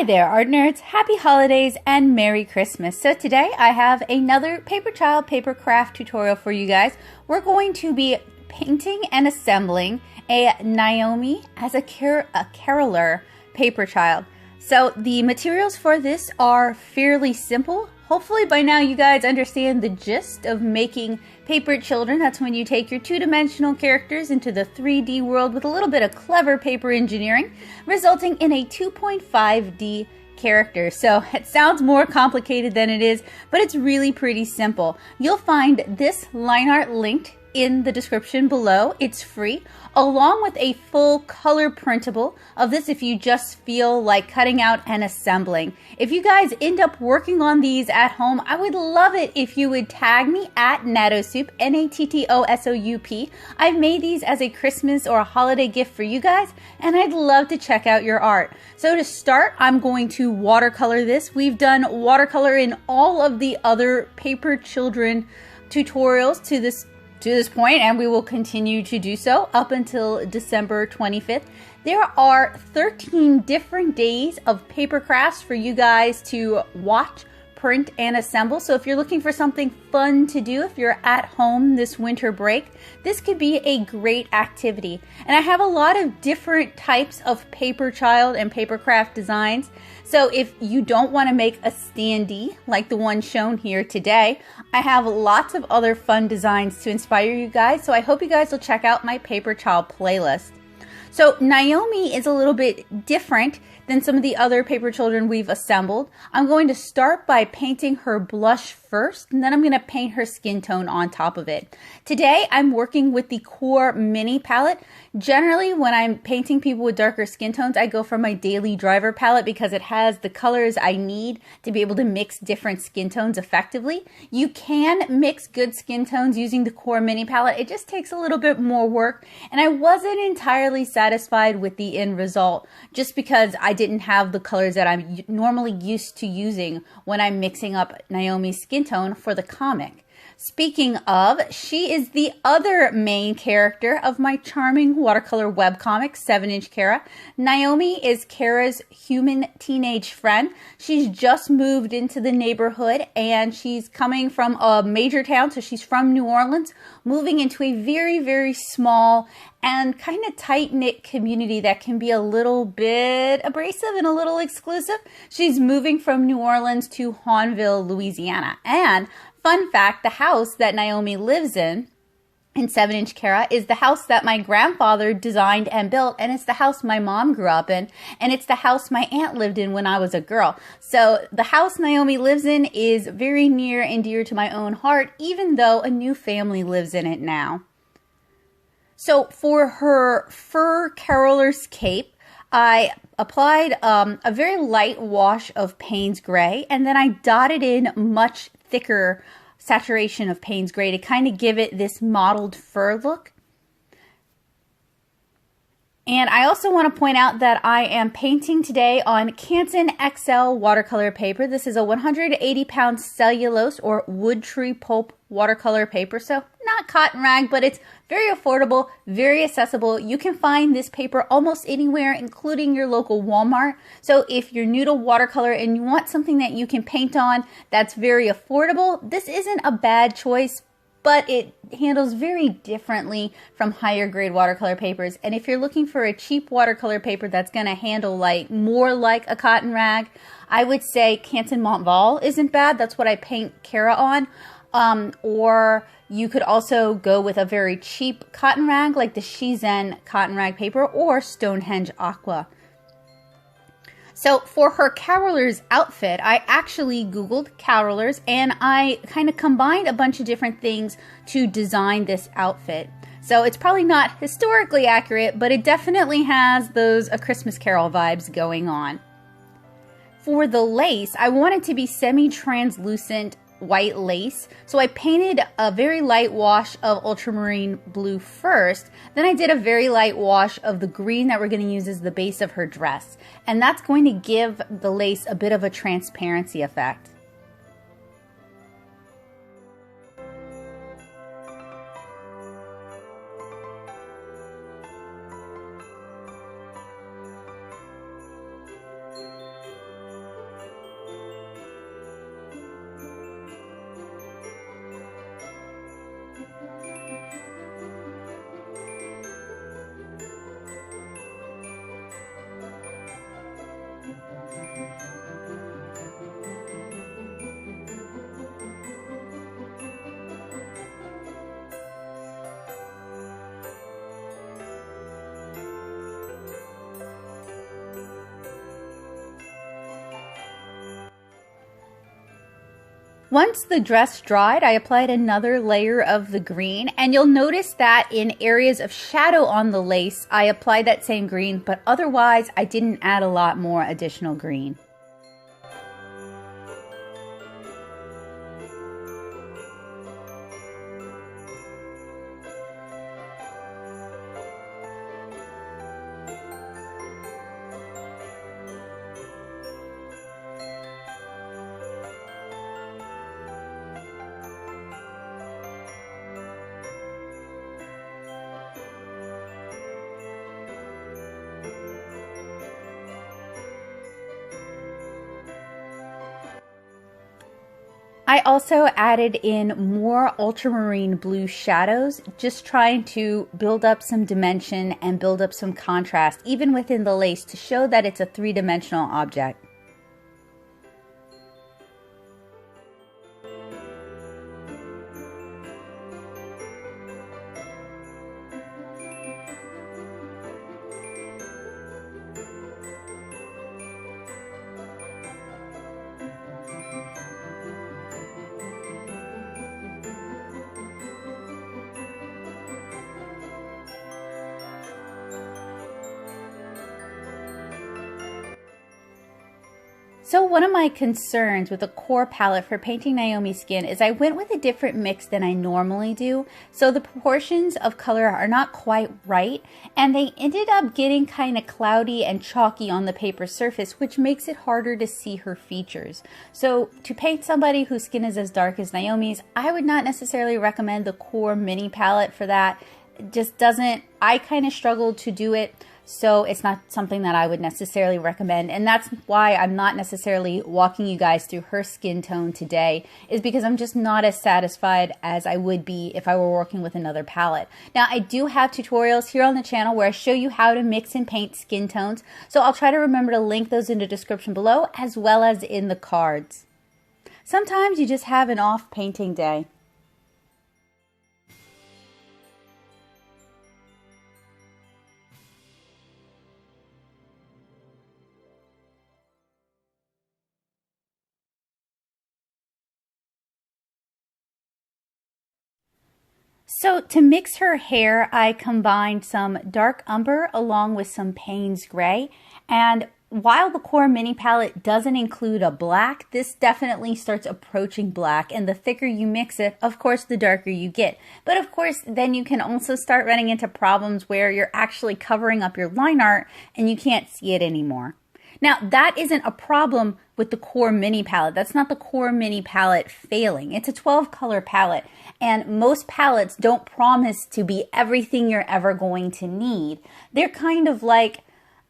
Hi there, art nerds. Happy holidays and Merry Christmas. So today I have another Paperchild Papercraft tutorial for you guys. We're going to be painting and assembling a Naomi as a caroler Paperchild. So the materials for this are fairly simple. Hopefully by now you guys understand the gist of making paper children. That's when you take your two-dimensional characters into the 3D world with a little bit of clever paper engineering, resulting in a 2.5D character. So it sounds more complicated than it is, but it's really pretty simple. You'll find this line art linked in the description below. It's free, along with a full color printable of this if you just feel like cutting out and assembling. If you guys end up working on these at home, I would love it if you would tag me at Nattosoup, N-A-T-T-O-S-O-U-P. I've made these as a Christmas or a holiday gift for you guys, and I'd love to check out your art. So to start, I'm going to watercolor this. We've done watercolor in all of the other paper children tutorials to this point, and we will continue to do so up until December 25th. There are 13 different days of paper crafts for you guys to watch, print, and assemble. So if you're looking for something fun to do, if you're at home this winter break, this could be a great activity. And I have a lot of different types of Paperchild and Papercraft designs. So if you don't want to make a standee like the one shown here today, I have lots of other fun designs to inspire you guys. So I hope you guys will check out my Paperchild playlist. So Naomi is a little bit different than some of the other paper children we've assembled. I'm going to start by painting her blush first, and then I'm going to paint her skin tone on top of it. Today I'm working with the Core Mini palette. Generally when I'm painting people with darker skin tones, I go for my Daily Driver palette because it has the colors I need to be able to mix different skin tones effectively. You can mix good skin tones using the Core Mini palette. It just takes a little bit more work, and I wasn't entirely satisfied with the end result just because I didn't have the colors that I'm normally used to using when I'm mixing up Naomi's skin tone for the comic. Speaking of, she is the other main character of my charming watercolor webcomic, 7-inch Cara. Naomi is Cara's human teenage friend. She's just moved into the neighborhood and she's coming from a major town, so she's from New Orleans, moving into a very, very small and kind of tight-knit community that can be a little bit abrasive and a little exclusive. She's moving from New Orleans to Hahnville, Louisiana. And fun fact, the house that Naomi lives in 7-inch Cara, is the house that my grandfather designed and built, and it's the house my mom grew up in, and it's the house my aunt lived in when I was a girl. So the house Naomi lives in is very near and dear to my own heart, even though a new family lives in it now. So for her fur caroler's cape, I applied a very light wash of Payne's Gray, and then I dotted in much thicker saturation of Payne's Gray to kind of give it this mottled fur look. And I also want to point out that I am painting today on Canson XL watercolor paper. This is a 180-pound cellulose or wood tree pulp watercolor paper, so not cotton rag, but it's very affordable, very accessible. You can find this paper almost anywhere, including your local Walmart. So if you're new to watercolor and you want something that you can paint on that's very affordable, this isn't a bad choice, but it handles very differently from higher grade watercolor papers. And if you're looking for a cheap watercolor paper that's going to handle more like a cotton rag, I would say Canson Montval isn't bad. That's what I paint Cara on. Or you could also go with a very cheap cotton rag like the Shizen cotton rag paper or Stonehenge Aqua. So for her caroler's outfit, I actually Googled carolers and I kind of combined a bunch of different things to design this outfit. So it's probably not historically accurate, but it definitely has those A Christmas Carol vibes going on. For the lace, I wanted to be semi-translucent white lace, so I painted a very light wash of ultramarine blue first, then I did a very light wash of the green that we're going to use as the base of her dress, and that's going to give the lace a bit of a transparency effect. Once the dress dried, I applied another layer of the green, and you'll notice that in areas of shadow on the lace, I applied that same green, but otherwise I didn't add a lot more additional green. I also added in more ultramarine blue shadows, just trying to build up some dimension and build up some contrast, even within the lace, to show that it's a three-dimensional object. So one of my concerns with a core palette for painting Naomi's skin is I went with a different mix than I normally do. So the proportions of color are not quite right, and they ended up getting kind of cloudy and chalky on the paper surface, which makes it harder to see her features. So to paint somebody whose skin is as dark as Naomi's, I would not necessarily recommend the core mini palette for that. It just doesn't, I kind of struggled to do it. So it's not something that I would necessarily recommend, and that's why I'm not necessarily walking you guys through her skin tone today, is because I'm just not as satisfied as I would be if I were working with another palette. Now, I do have tutorials here on the channel where I show you how to mix and paint skin tones, so I'll try to remember to link those in the description below as well as in the cards. Sometimes you just have an off painting day. So to mix her hair, I combined some dark umber along with some Payne's gray. And while the core mini palette doesn't include a black, this definitely starts approaching black. And the thicker you mix it, of course, the darker you get. But of course, then you can also start running into problems where you're actually covering up your line art and you can't see it anymore. Now, that isn't a problem with the core mini palette. That's not the core mini palette failing. It's a 12 color palette, and most palettes don't promise to be everything you're ever going to need. They're kind of like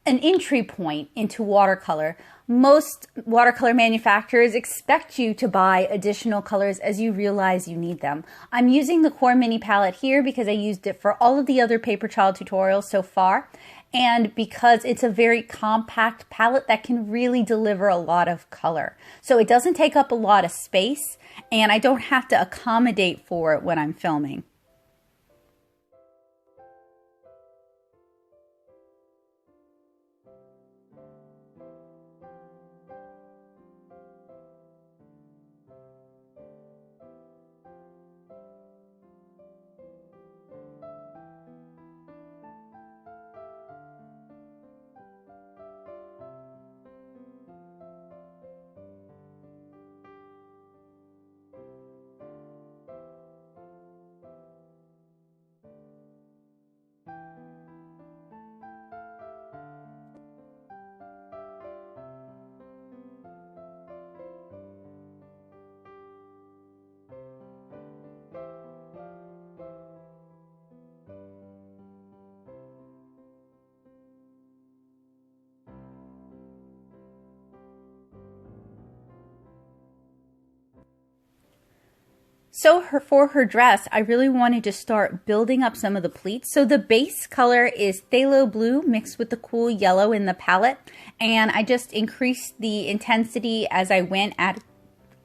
an entry point into watercolor. Most watercolor manufacturers expect you to buy additional colors as you realize you need them. I'm using the core mini palette here because I used it for all of the other Paperchild tutorials so far, and because it's a very compact palette that can really deliver a lot of color. So it doesn't take up a lot of space, and I don't have to accommodate for it when I'm filming. So for her dress, I really wanted to start building up some of the pleats. So the base color is phthalo blue mixed with the cool yellow in the palette. And I just increased the intensity as I went,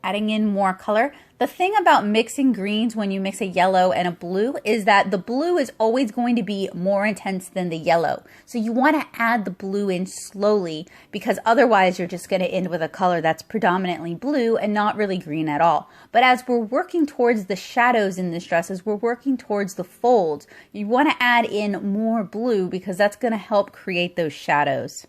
adding in more color. The thing about mixing greens when you mix a yellow and a blue is that the blue is always going to be more intense than the yellow. So you want to add the blue in slowly, because otherwise you're just going to end with a color that's predominantly blue and not really green at all. But as we're working towards the shadows in this dress, as we're working towards the folds, you want to add in more blue because that's going to help create those shadows.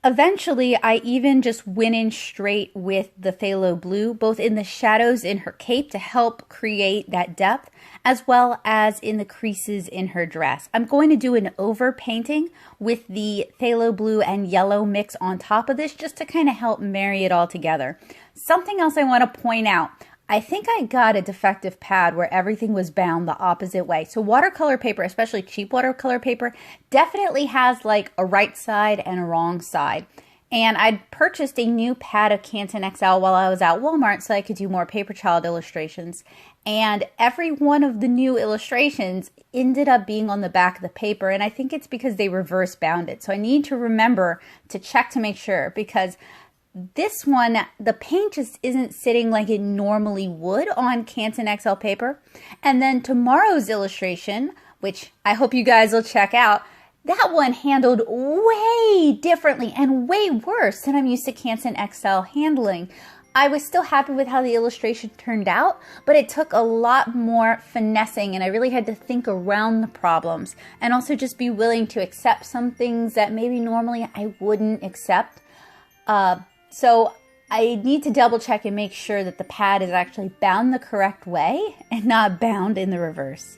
Eventually, I even just went in straight with the phthalo blue, both in the shadows in her cape to help create that depth, as well as in the creases in her dress. I'm going to do an over painting with the phthalo blue and yellow mix on top of this just to kind of help marry it all together. Something else I want to point out. I think I got a defective pad where everything was bound the opposite way. So watercolor paper, especially cheap watercolor paper, definitely has like a right side and a wrong side. And I'd purchased a new pad of Canson XL while I was at Walmart so I could do more Paperchild illustrations. And every one of the new illustrations ended up being on the back of the paper. And I think it's because they reverse bound it. So I need to remember to check to make sure, because this one, the paint just isn't sitting like it normally would on Canson XL paper. And then tomorrow's illustration, which I hope you guys will check out, that one handled way differently and way worse than I'm used to Canson XL handling. I was still happy with how the illustration turned out, but it took a lot more finessing, and I really had to think around the problems and also just be willing to accept some things that maybe normally I wouldn't accept. So I need to double check and make sure that the pad is actually bound the correct way and not bound in the reverse.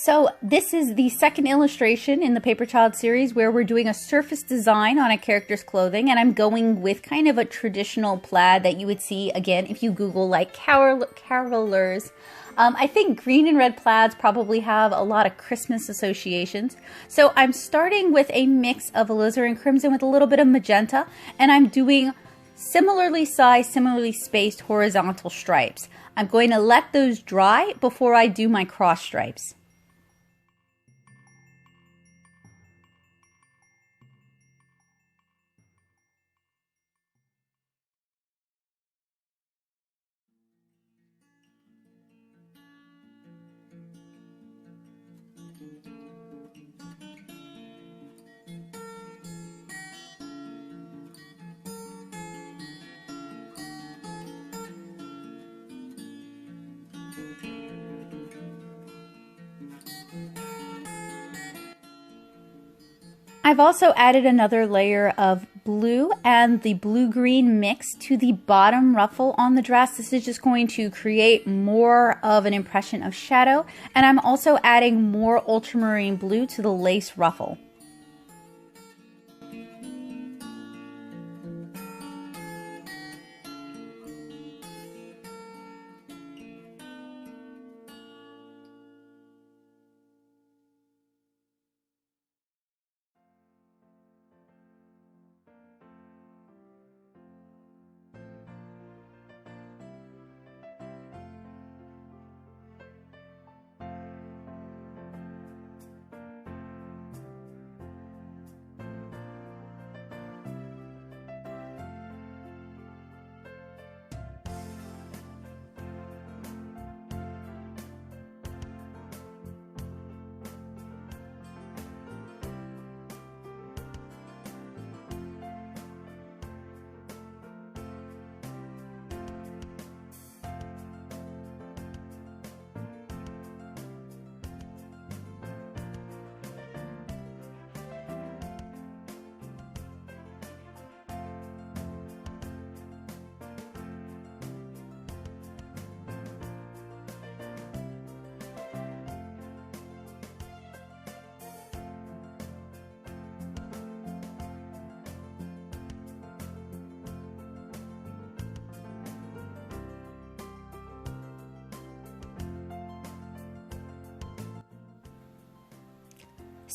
So this is the second illustration in the Paperchild series where we're doing a surface design on a character's clothing, and I'm going with kind of a traditional plaid that you would see, again, if you Google like carolers. I think green and red plaids probably have a lot of Christmas associations. So I'm starting with a mix of alizarin crimson with a little bit of magenta, and I'm doing similarly sized, similarly spaced horizontal stripes. I'm going to let those dry before I do my cross stripes. I've also added another layer of blue and the blue-green mix to the bottom ruffle on the dress. This is just going to create more of an impression of shadow, and I'm also adding more ultramarine blue to the lace ruffle.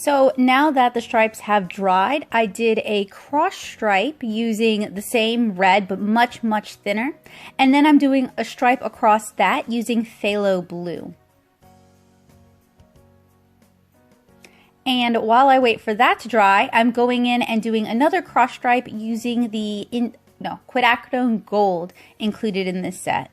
So now that the stripes have dried, I did a cross stripe using the same red but much thinner. And then I'm doing a stripe across that using phthalo blue. And while I wait for that to dry, I'm going in and doing another cross stripe using the XActo Gold included in this set.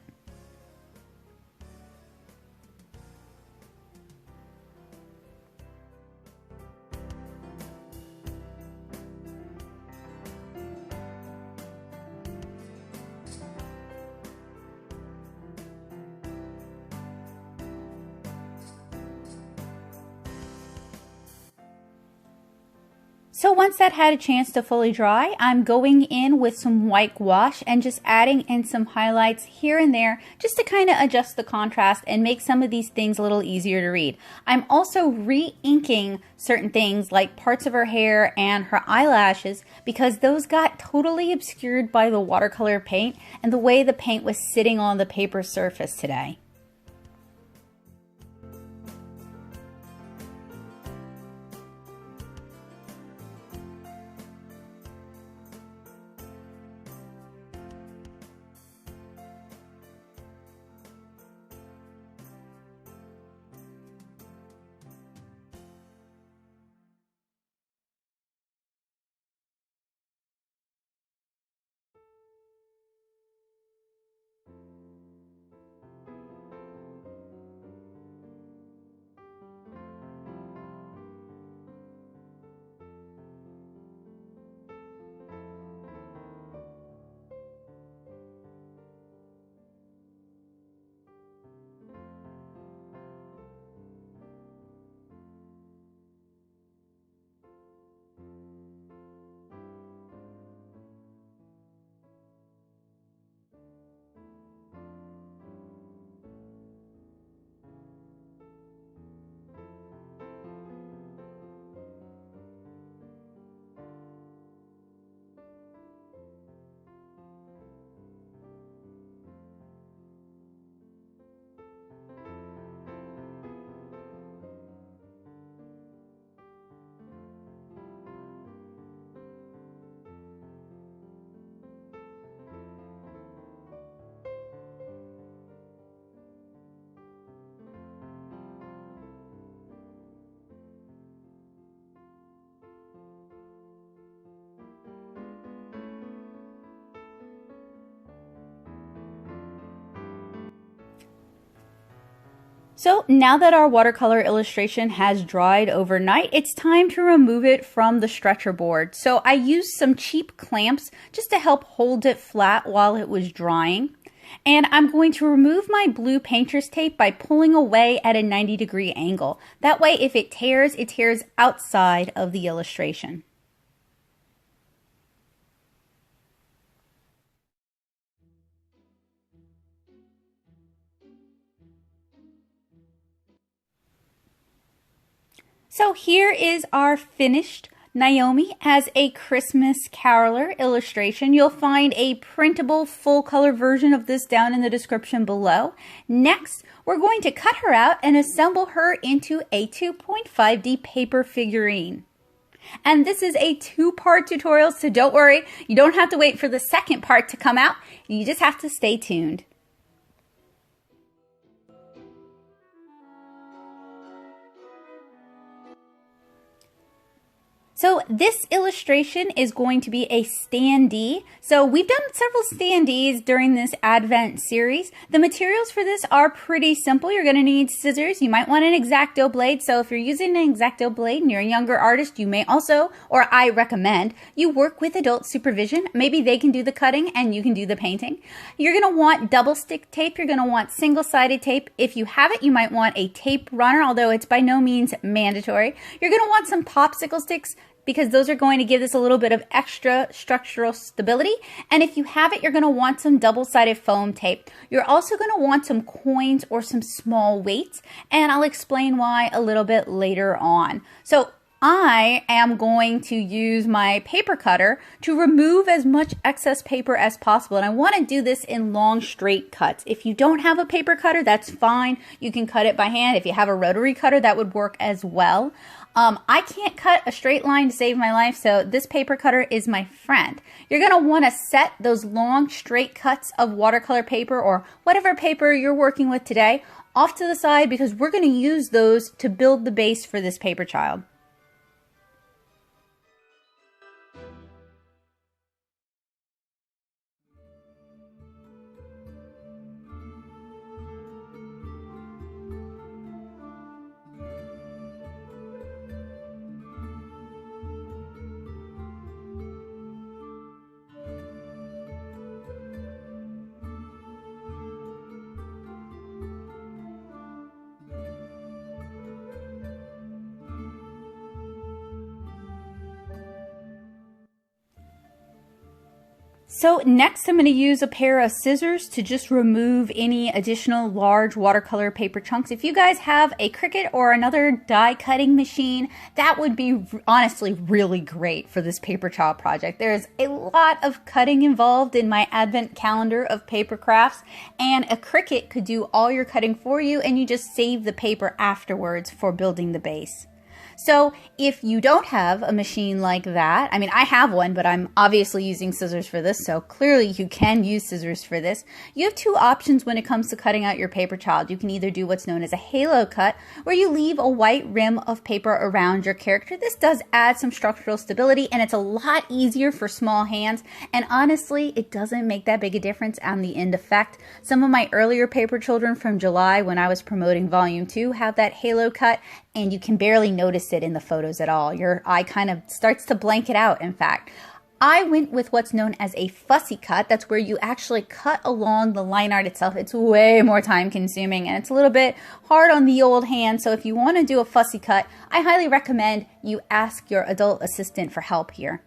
So once that had a chance to fully dry, I'm going in with some white gouache and just adding in some highlights here and there just to kind of adjust the contrast and make some of these things a little easier to read. I'm also re-inking certain things like parts of her hair and her eyelashes because those got totally obscured by the watercolor paint and the way the paint was sitting on the paper surface today. So now that our watercolor illustration has dried overnight, it's time to remove it from the stretcher board. So I used some cheap clamps just to help hold it flat while it was drying. And I'm going to remove my blue painter's tape by pulling away at a 90-degree angle. That way, if it tears outside of the illustration. So here is our finished Naomi as a Christmas caroler illustration. You'll find a printable full color version of this down in the description below. Next, we're going to cut her out and assemble her into a 2.5D paper figurine. And this is a two-part tutorial, so don't worry, you don't have to wait for the second part to come out. You just have to stay tuned. So this illustration is going to be a standee. So we've done several standees during this Advent series. The materials for this are pretty simple. You're going to need scissors. You might want an XActo blade. So if you're using an XActo blade and you're a younger artist, you may also, or I recommend, you work with adult supervision. Maybe they can do the cutting and you can do the painting. You're going to want double stick tape. You're going to want single-sided tape. If you have it, you might want a tape runner, although it's by no means mandatory. You're going to want some popsicle sticks, because those are going to give this a little bit of extra structural stability. And if you have it, you're going to want some double-sided foam tape. You're also going to want some coins or some small weights, and I'll explain why a little bit later on. So I am going to use my paper cutter to remove as much excess paper as possible. And I want to do this in long, straight cuts. If you don't have a paper cutter, that's fine. You can cut it by hand. If you have a rotary cutter, that would work as well. I can't cut a straight line to save my life, so this paper cutter is my friend. You're going to want to set those long straight cuts of watercolor paper or whatever paper you're working with today off to the side because we're going to use those to build the base for this Paperchild. So next I'm going to use a pair of scissors to just remove any additional large watercolor paper chunks. If you guys have a Cricut or another die cutting machine, that would be honestly really great for this Paperchild project. There's a lot of cutting involved in my advent calendar of paper crafts, and a Cricut could do all your cutting for you and you just save the paper afterwards for building the base. So if you don't have a machine like that, I mean, I have one, but I'm obviously using scissors for this, so clearly you can use scissors for this. You have two options when it comes to cutting out your Paperchild. You can either do what's known as a halo cut, where you leave a white rim of paper around your character. This does add some structural stability, and it's a lot easier for small hands, and honestly, it doesn't make that big a difference on the end effect. Some of my earlier paper children from July, when I was promoting Volume 2, have that halo cut, and you can barely notice it in the photos at all. Your eye kind of starts to blank it out, in fact. I went with what's known as a fussy cut. That's where you actually cut along the line art itself. It's way more time consuming and it's a little bit hard on the old hand. So if you want to do a fussy cut, I highly recommend you ask your adult assistant for help here.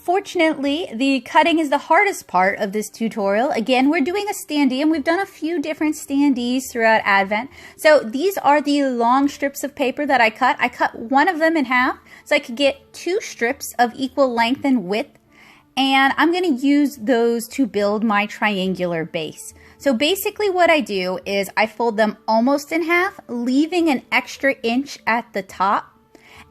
Fortunately, the cutting is the hardest part of this tutorial. Again, we're doing a standee, and we've done a few different standees throughout Advent. So these are the long strips of paper that I cut. I cut one of them in half so I could get two strips of equal length and width. And I'm going to use those to build my triangular base. So basically what I do is I fold them almost in half, leaving an extra inch at the top.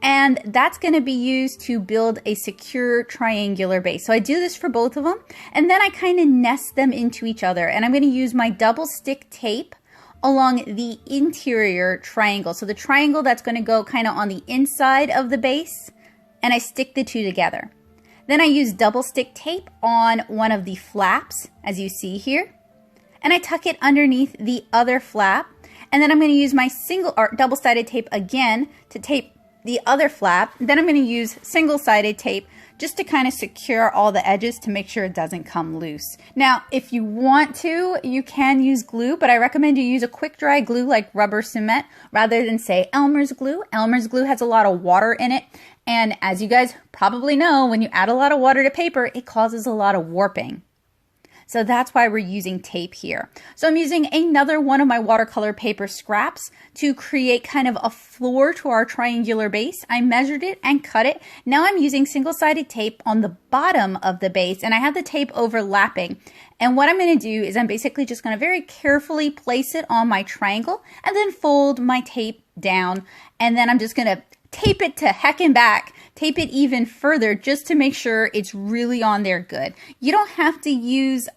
And that's going to be used to build a secure triangular base. So I do this for both of them, and then I kind of nest them into each other. And I'm going to use my double stick tape along the interior triangle. So the triangle that's going to go kind of on the inside of the base, and I stick the two together. Then I use double stick tape on one of the flaps, as you see here, and I tuck it underneath the other flap. And then I'm going to use my single or double-sided tape again to tape the other flap. Then I'm going to use single-sided tape just to kind of secure all the edges to make sure it doesn't come loose. Now, if you want to, you can use glue, but I recommend you use a quick dry glue like rubber cement rather than, say, Elmer's glue. Elmer's glue has a lot of water in it, and as you guys probably know, when you add a lot of water to paper, it causes a lot of warping. So that's why we're using tape here. So I'm using another one of my watercolor paper scraps to create kind of a floor to our triangular base. I measured it and cut it. Now I'm using single-sided tape on the bottom of the base, and I have the tape overlapping. And what I'm going to do is I'm basically just going to very carefully place it on my triangle and then fold my tape down. And then I'm just going to tape it to heck and back, tape it even further just to make sure it's really on there good. You don't have to use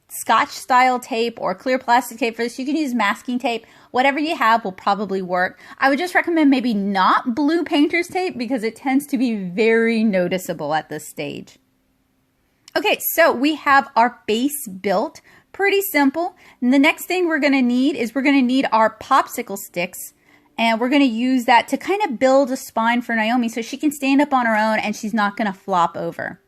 Scotch style tape or clear plastic tape for this. You can use masking tape. Whatever you have will probably work. I would just recommend maybe not blue painter's tape because it tends to be very noticeable at this stage. Okay, so we have our base built. Pretty simple. And the next thing we're going to need is we're going to need our popsicle sticks. And we're going to use that to kind of build a spine for Naomi so she can stand up on her own and she's not going to flop over.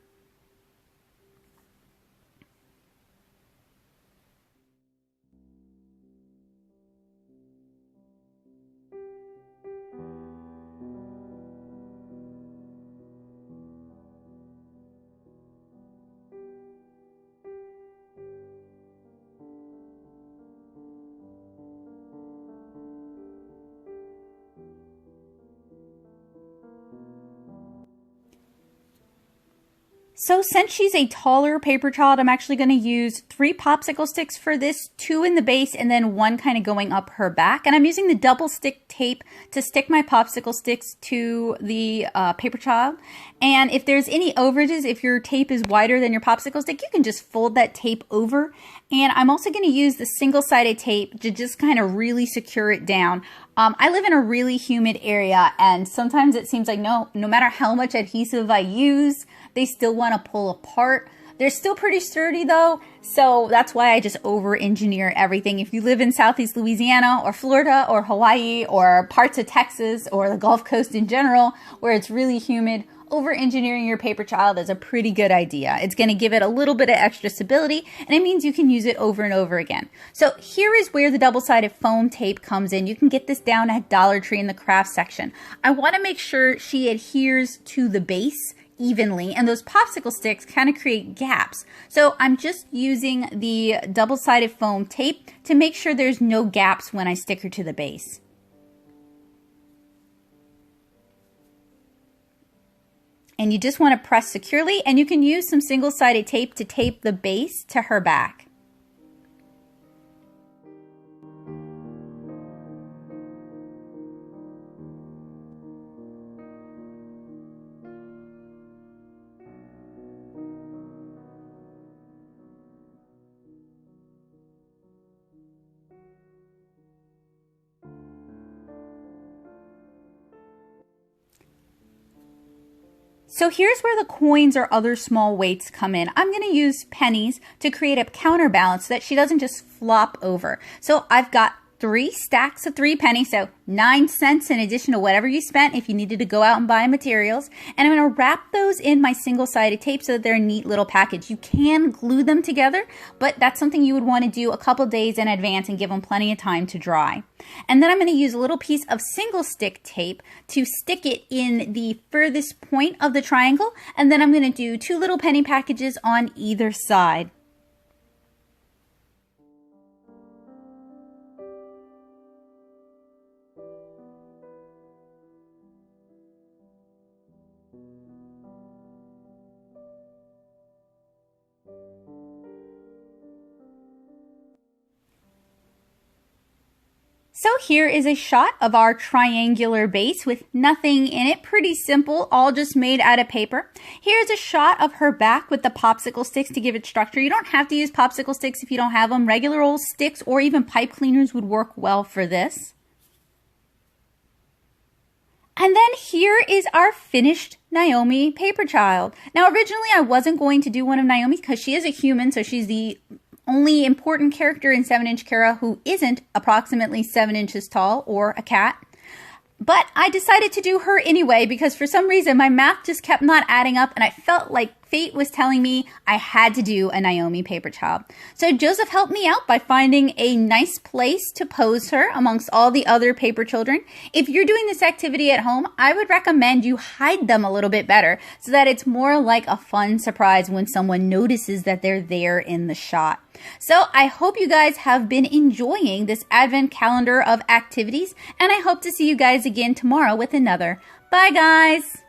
So since she's a taller Paperchild, I'm actually going to use 3 popsicle sticks for this, 2 in the base and then 1 kind of going up her back. And I'm using the double stick tape to stick my popsicle sticks to the Paperchild. And if there's any overages, if your tape is wider than your popsicle stick, you can just fold that tape over. And I'm also going to use the single-sided tape to just kind of really secure it down. I live in a really humid area, and sometimes it seems like no matter how much adhesive I use, they still want to pull apart. They're still pretty sturdy though, so that's why I just over-engineer everything. If you live in Southeast Louisiana or Florida or Hawaii or parts of Texas or the Gulf Coast in general where it's really humid, over-engineering your Paperchild is a pretty good idea. It's going to give it a little bit of extra stability, and it means you can use it over and over again. So here is where the double-sided foam tape comes in. You can get this down at Dollar Tree in the craft section. I want to make sure she adheres to the base evenly, and those popsicle sticks kind of create gaps. So I'm just using the double-sided foam tape to make sure there's no gaps when I stick her to the base. And you just want to press securely, and you can use some single-sided tape to tape the base to her back. So here's where the coins or other small weights come in. I'm going to use pennies to create a counterbalance so that she doesn't just flop over. So I've got 3 stacks of 3 pennies, so 9 cents in addition to whatever you spent if you needed to go out and buy materials. And I'm going to wrap those in my single-sided tape so that they're a neat little package. You can glue them together, but that's something you would want to do a couple days in advance and give them plenty of time to dry. And then I'm going to use a little piece of single stick tape to stick it in the furthest point of the triangle, and then I'm going to do 2 little penny packages on either side. So here is a shot of our triangular base with nothing in it. Pretty simple, all just made out of paper. Here's a shot of her back with the popsicle sticks to give it structure. You don't have to use popsicle sticks if you don't have them. Regular old sticks or even pipe cleaners would work well for this. And then here is our finished Naomi Paperchild. Now originally I wasn't going to do one of Naomi's because she is a human, so she's the only important character in 7-inch Cara who isn't approximately 7 inches tall or a cat. But I decided to do her anyway because for some reason my math just kept not adding up and I felt like fate was telling me I had to do a Naomi Paperchild. So Joseph helped me out by finding a nice place to pose her amongst all the other paper children. If you're doing this activity at home, I would recommend you hide them a little bit better so that it's more like a fun surprise when someone notices that they're there in the shot. So I hope you guys have been enjoying this advent calendar of activities, and I hope to see you guys again tomorrow with another. Bye guys!